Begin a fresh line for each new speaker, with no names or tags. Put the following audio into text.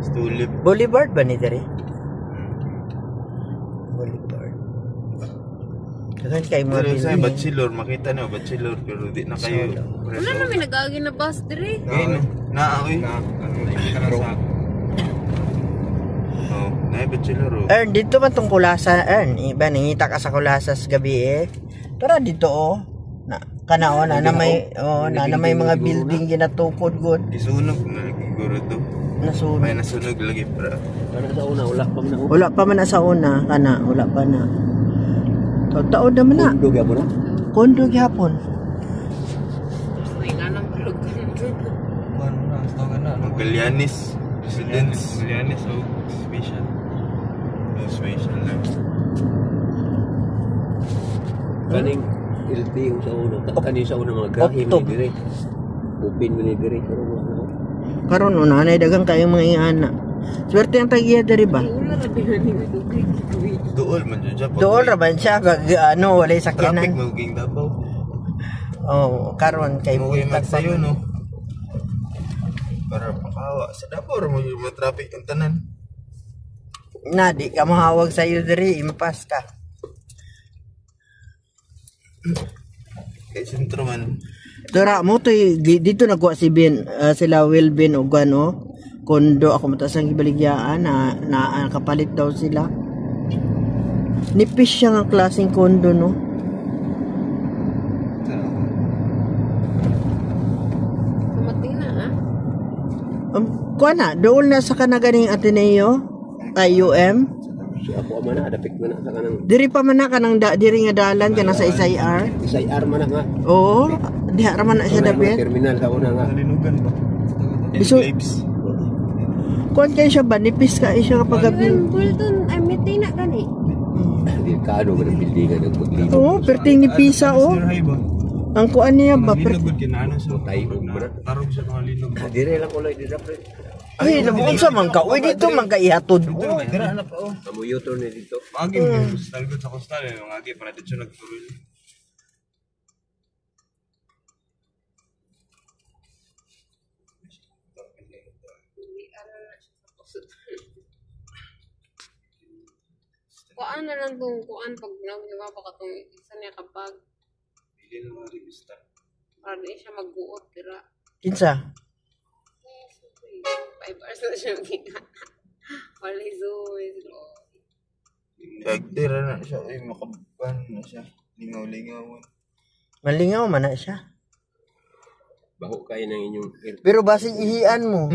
Tulip.
Boulevard ba ni diri? Boulevard. Dagan kay mo
Pero sa
building.
bachelor, makita niyo bachelor pero di na kayo.
Wala na may nag-agi na bus dire.
Ngayon, naaoy. Oh, na bachelor oh.
Ern, dito man tong Kulasa, Ern. Iba nangita ka sa Kulasas gabi eh. Tara dito oh. Na kanaon na may na may mga building ginatukod gud.
Isunog na siguro to.
Nasunog.
May nasunog lagi para.
Para sa una wala pa man.
Wala pa man na sa una kana, wala pa na. Taon naman na.
Kondo gyapon na.
Kondo gyapon.
Ay nga nang bulog.
Magallanes residence. Magallanes o special. No special lang.
Kaning LTO sa una. Kani sa una mga gahi
Oktob.
ni dire. Open mo ni dire pero wala.
Karon una na dagang kayong mga iana. Swerte ang tagiya diri ba?
Wala ra binani nga dugay.
Dool man dyan.
Dool ra man siya ano walay
Traffic
sakyanan.
magiging Davao.
Oh, karon kay
Muwi
buntag pa
magsayo no. Para makawa sa Davao mo yung traffic ang tanan.
na di ka mahawag sa iyo diri, impas ka.
Kay sentro man.
Dora mo to dito nagwa si Ben sila Wilbin og ano kondo ako mataas ang gibaligyaan na kapalit daw sila. Nipis siya nga klaseng kondo no.
Kumating na ha.
Kuha na, doon na sa kanaganing Ateneo, IUM.
So ako man na dapit man na sa kanang
Diri pa man na kanang diri nga dalan kana sa SIR.
SIR man na nga.
Oo, diha ra man na siya
Mga
dapit.
terminal sa una nga.
Nalinugan ba?
Biso-
Escapes.
Kuan kay siya ba nipis ka siya kapag gabi.
Bulton, ay mitay na gani.
Delikado ka ng buildingan ng paglino.
Oo, perting nipisa oh. Ang kuan niya ba
Linog kinano sa
Tayo mo na.
tarog sa mga linog.
Dire lang kulay di dapat.
Ay, nabuong sa mangka. Uy, dito mangka ihatod.
Dira na pa oh.
Amo U-turn ni dito.
Agi mo hostal gud sa hostal eh agi pa natin siya nagturul.
Kuan na lang tong kuan pag nagwa pa katong isa niya kapag
Dili na mga revista.
para di siya magbuot dira.
Kinsa?
5 hours na siya gina. Wala zoe.
Dagdira na siya ay makaban na siya. Lingaw-lingawan.
Malingaw man na siya.
Baho kayo ng inyong
Pero basig ihian mo.